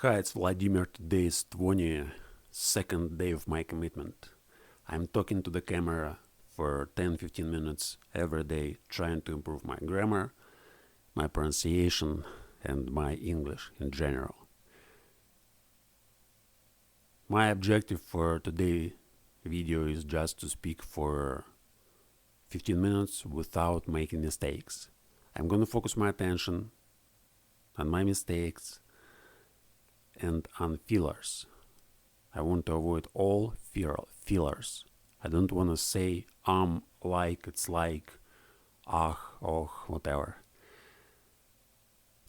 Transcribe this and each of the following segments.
Hi, it's Vladimir. Today is 22nd day of my commitment. I'm talking to the camera for 10-15 minutes every day, trying to improve my grammar, my pronunciation, and my English in general. My objective for today's video is just to speak for 15 minutes without making mistakes. I'm gonna focus my attention on my mistakes and on fillers. I want to avoid all fillers. I don't want to say like, it's like, oh, whatever.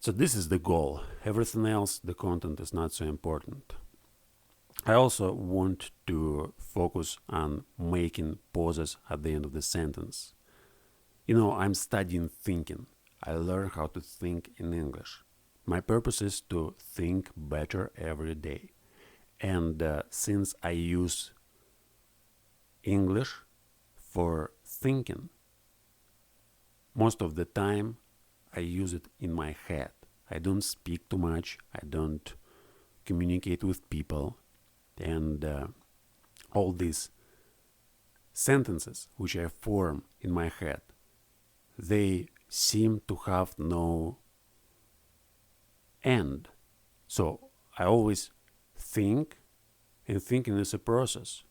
So this is the goal. Everything else, the content is not so important. I also want to focus on making pauses at the end of the sentence. I'm studying thinking. I learn how to think in English. My purpose is to think better every day. And since I use English for thinking, most of the time I use it in my head. I don't speak too much. I don't communicate with people. And all these sentences which I form in my head, they seem to have no end. So I always think, and thinking is a process.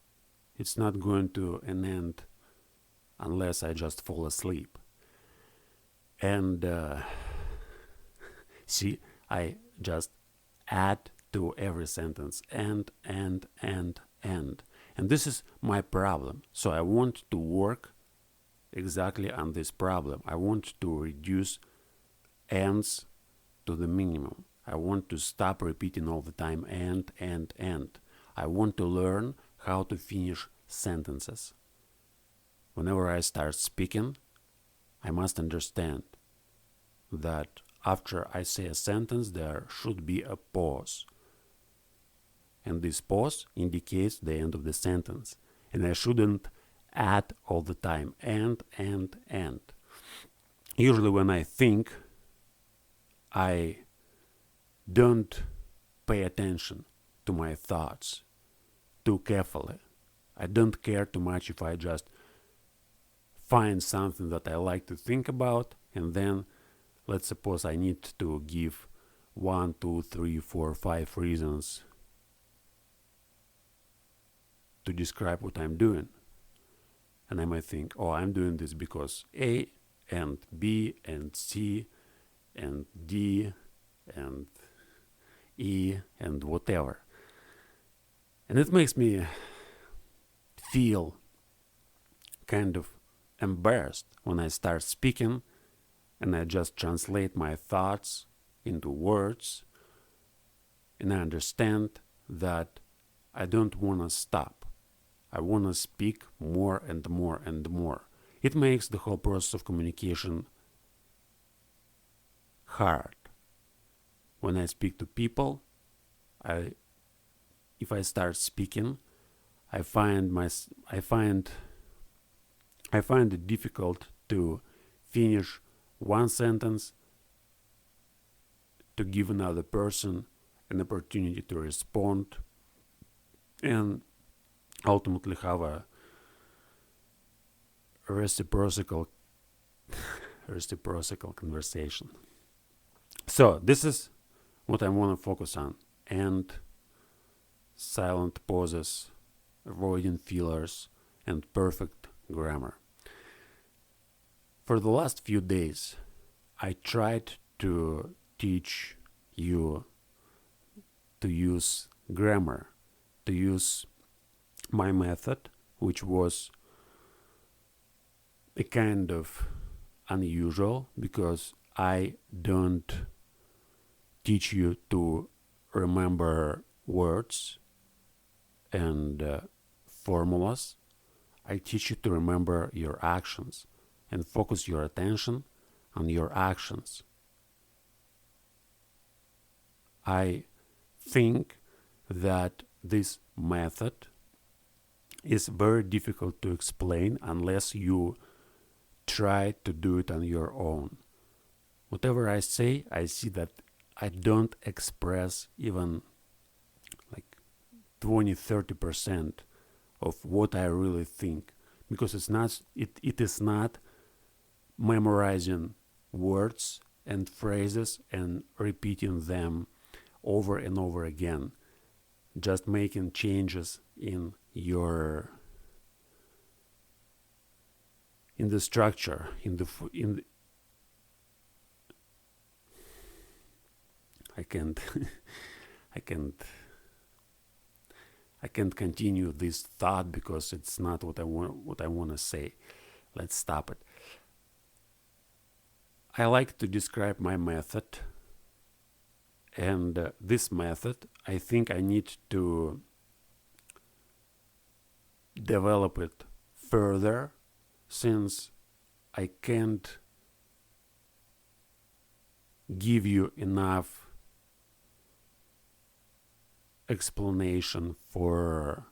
It's not going to an end unless I just fall asleep. And see, I just add to every sentence and. And this is my problem. So I want to work exactly on this problem. I want to reduce ends to the minimum. I want to stop repeating all the time and. I want to learn how to finish sentences. Whenever I start speaking, I must understand that after I say a sentence, there should be a pause. And this pause indicates the end of the sentence. And I shouldn't add all the time and. Usually when I think, I don't pay attention to my thoughts too carefully. I don't care too much if I just find something that I like to think about, and then let's suppose I need to give 1, 2, 3, 4, 5 reasons to describe what I'm doing. And I might think, I'm doing this because A and B and C and D and E and whatever. And it makes me feel kind of embarrassed when I start speaking and I just translate my thoughts into words, and I understand that I don't want to stop. I want to speak more and more and more. It makes the whole process of communication hard. When I speak to people, if I start speaking, I find it difficult to finish one sentence, to give another person an opportunity to respond, and ultimately have a reciprocal conversation. So this is what I want to focus on: and silent pauses, avoiding fillers, and perfect grammar. For the last few days, I tried to teach you to use grammar, to use my method, which was a kind of unusual because I don't teach you to remember words and formulas. I teach you to remember your actions and focus your attention on your actions. I think that this method is very difficult to explain unless you try to do it on your own. Whatever I say, I see that I don't express even like 20-30% of what I really think, because it is not memorizing words and phrases and repeating them over and over again, just making changes in the structure, I can't I can't continue this thought because it's not what I want to say. Let's stop it. I like to describe my method, and this method, I think I need to develop it further, since I can't give you enough explanation for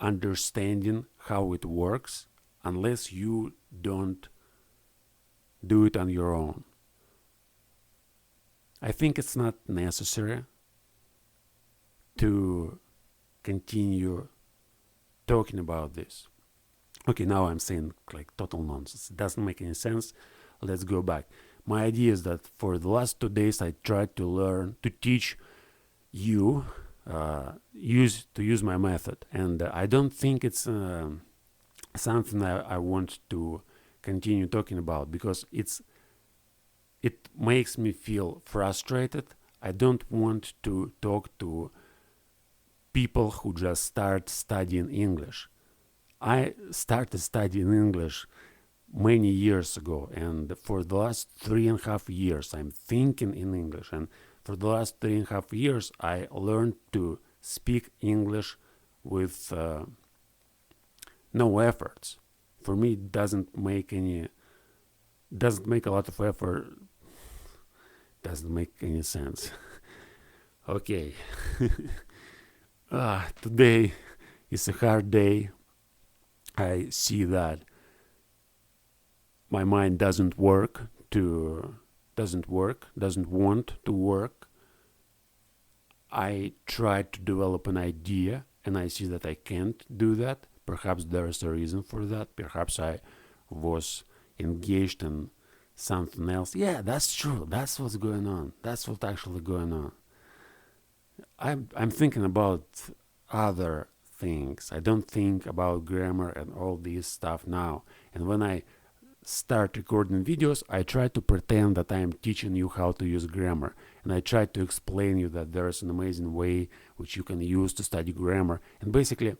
understanding how it works unless you don't do it on your own. I think it's not necessary to continue talking about this. Okay, now I'm saying like total nonsense. It doesn't make any sense. Let's go back. My idea is that for the last 2 days I tried to teach you use my method, and I don't think it's something I want to continue talking about, because it makes me feel frustrated. I don't want to talk to people who just start studying English. I started studying English many years ago, and for the last 3.5 years I'm thinking in English, and for the last 3.5 years I learned to speak English with no efforts. For me, it doesn't make a lot of effort. Doesn't make any sense. Okay. Today is a hard day. I see that my mind doesn't want to work. I tried to develop an idea and I see that I can't do that. Perhaps there is a reason for that. Perhaps I was engaged in something else. Yeah, that's true. That's what's going on. That's what's actually going on. I'm thinking about other things. I don't think about grammar and all this stuff now. And when I start recording videos, I try to pretend that I am teaching you how to use grammar, and I try to explain you that there is an amazing way which you can use to study grammar, and basically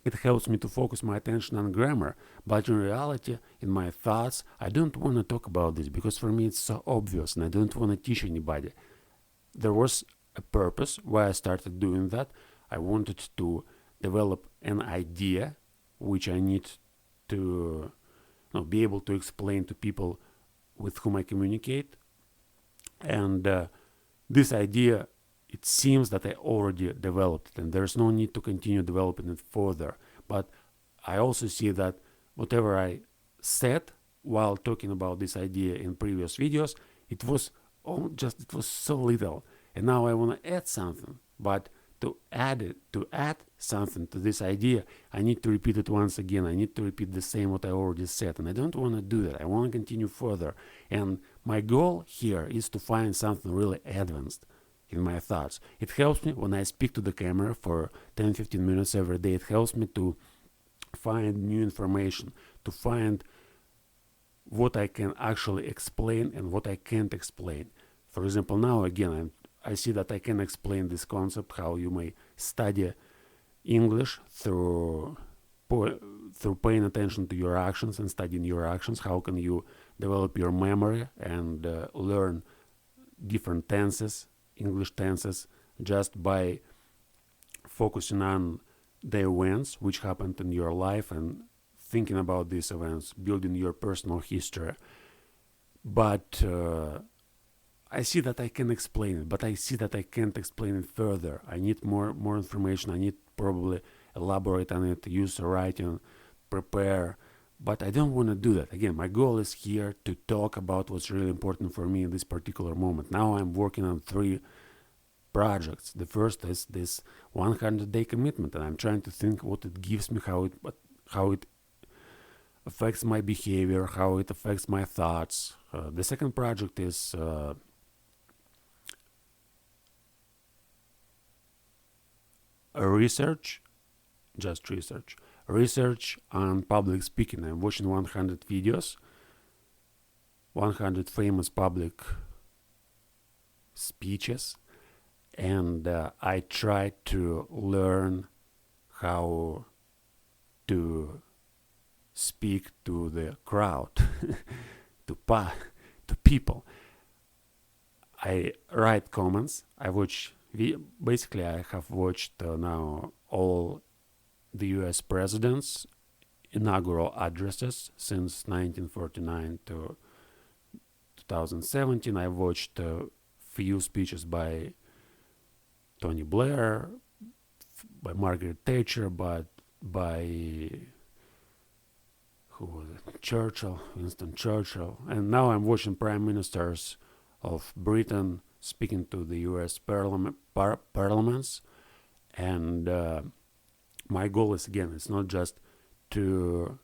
it helps me to focus my attention on grammar. But in reality, in my thoughts, I don't want to talk about this because for me it's so obvious and I don't want to teach anybody. There was a purpose why I started doing that. I wanted to develop an idea which I need to be able to explain to people with whom I communicate. And this idea, it seems that I already developed it, and there's no need to continue developing it further. But I also see that whatever I said while talking about this idea in previous videos, it was so little. And now I want to add something, but to add something to this idea, I need to repeat it once again. I need to repeat the same what I already said, and I don't want to do that. I want to continue further. And my goal here is to find something really advanced in my thoughts. It helps me when I speak to the camera for 10-15 minutes every day. It helps me to find new information, to find what I can actually explain and what I can't explain. For example, now again, I see that I can explain this concept, how you may study English through paying attention to your actions and studying your actions. How can you develop your memory and learn different tenses, English tenses, just by focusing on the events which happened in your life and thinking about these events, building your personal history. But I see that I can explain it, but I see that I can't explain it further. I need more information. I need probably elaborate on it, use writing, prepare But I don't want to do that. Again, my goal is here to talk about what's really important for me in this particular moment. Now I'm working on 3 projects. The first is this 100-day commitment, and I'm trying to think what it gives me, how it affects my behavior, how it affects my thoughts. The second project is a research on public speaking. I'm watching 100 videos, 100 famous public speeches, and I try to learn how to speak to the crowd, to people. I write comments. Basically, I have watched now all the US presidents' inaugural addresses since 1949 to 2017. I watched a few speeches by Tony Blair, by Margaret Thatcher, but by Winston Churchill. And now I'm watching prime ministers of Britain speaking to the US parliaments. And my goal is, again, it's not just to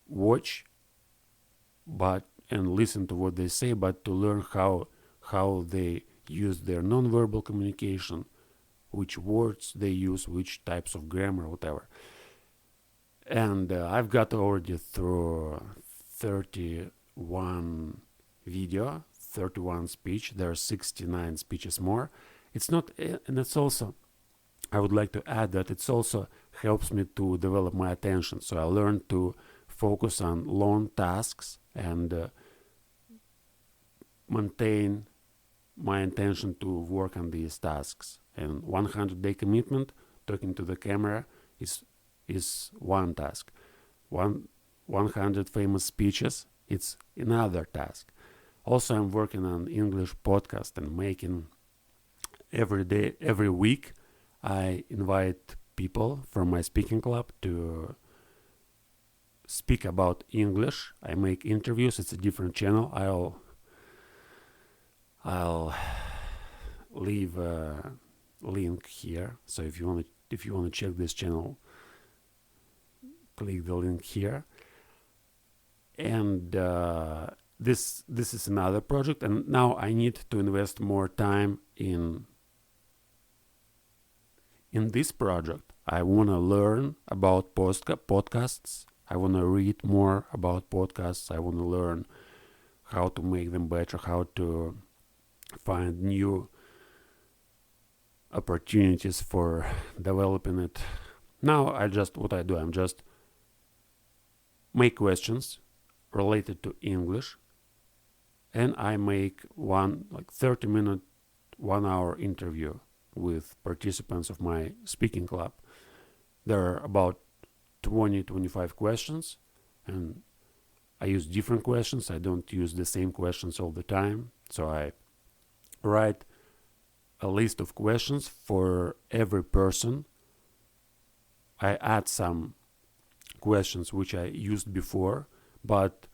watch and listen to what they say, but to learn how they use their nonverbal communication, which words they use, which types of grammar, whatever. And I've got already through 31 video, 31 speech. There are 69 speeches more. It's not, and it's also, I would like to add that it's also helps me to develop my attention. So I learned to focus on long tasks and maintain my intention to work on these tasks. And 100-day commitment, talking to the camera, is one task. 100 famous speeches, it's another task. Also, I'm working on English podcast and making every week, I invite people from my speaking club to speak about English. I make interviews. It's a different channel. I'll leave a link here. So if you want to check this channel, click the link here. And this is another project. And now I need to invest more time in this project. I want to learn about podcasts. I want to read more about podcasts. I want to learn how to make them better, how to find new opportunities for developing it. Now I'm just make questions related to English, and I make 30-minute, 1-hour interview with participants of my speaking club. There are about 20-25 questions, and I use different questions. I don't use the same questions all the time. So I write a list of questions for every person. I add some questions which I used before, but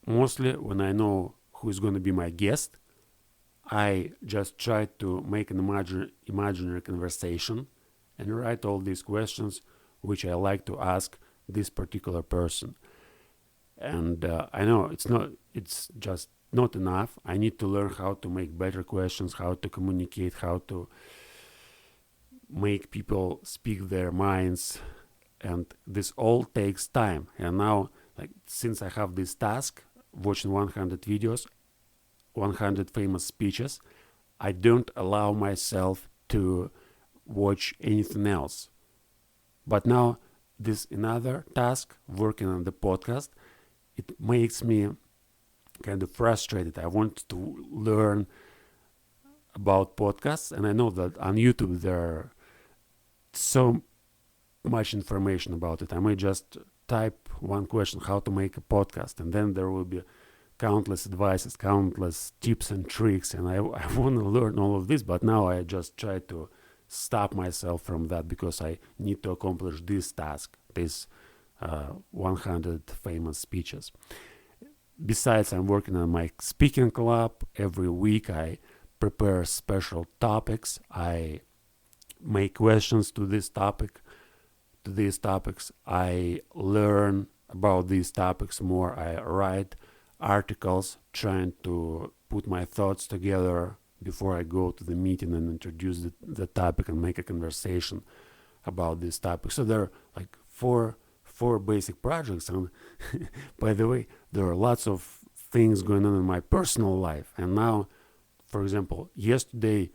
mostly when I know who is going to be my guest, I just try to make an imaginary conversation and write all these questions which I like to ask this particular person. And I know it's just not enough. I need to learn how to make better questions, how to communicate, how to make people speak their minds, and this all takes time. And now, since I have this task, watching 100 videos, 100 famous speeches, I don't allow myself to watch anything else. But now this another task, working on the podcast, it makes me kind of frustrated. I want to learn about podcasts, and I know that on YouTube there are so much information about it. I may just type one question, how to make a podcast, and then there will be countless advices, countless tips and tricks, and I want to learn all of this, but now I just try to stop myself from that because I need to accomplish this task, this 100 famous speeches. Besides, I'm working on my speaking club. Every week I prepare special topics. I make questions to these topics. I learn about these topics more. I write articles trying to put my thoughts together before I go to the meeting and introduce the topic and make a conversation about this topic. So there are like four basic projects. And by the way, there are lots of things going on in my personal life. And now, for example, yesterday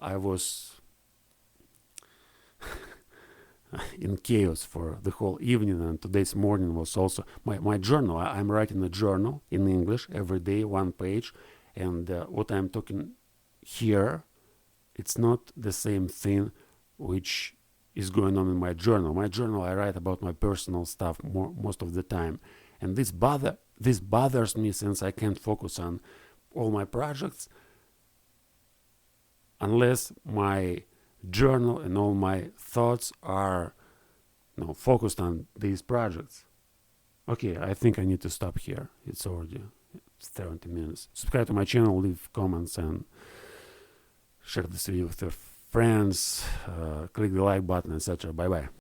I was in chaos for the whole evening, and today's morning was also my journal. I'm writing a journal in English every day, 1 page, and what I'm talking here, it's not the same thing which is going on in my journal. My journal, I write about my personal stuff most of the time, and this bothers me since I can't focus on all my projects unless my journal and all my thoughts are focused on these projects. Okay, I think I need to stop here. It's already 30 minutes. Subscribe to my channel, leave comments, and share this video with your friends. Click the like button, etc. Bye bye.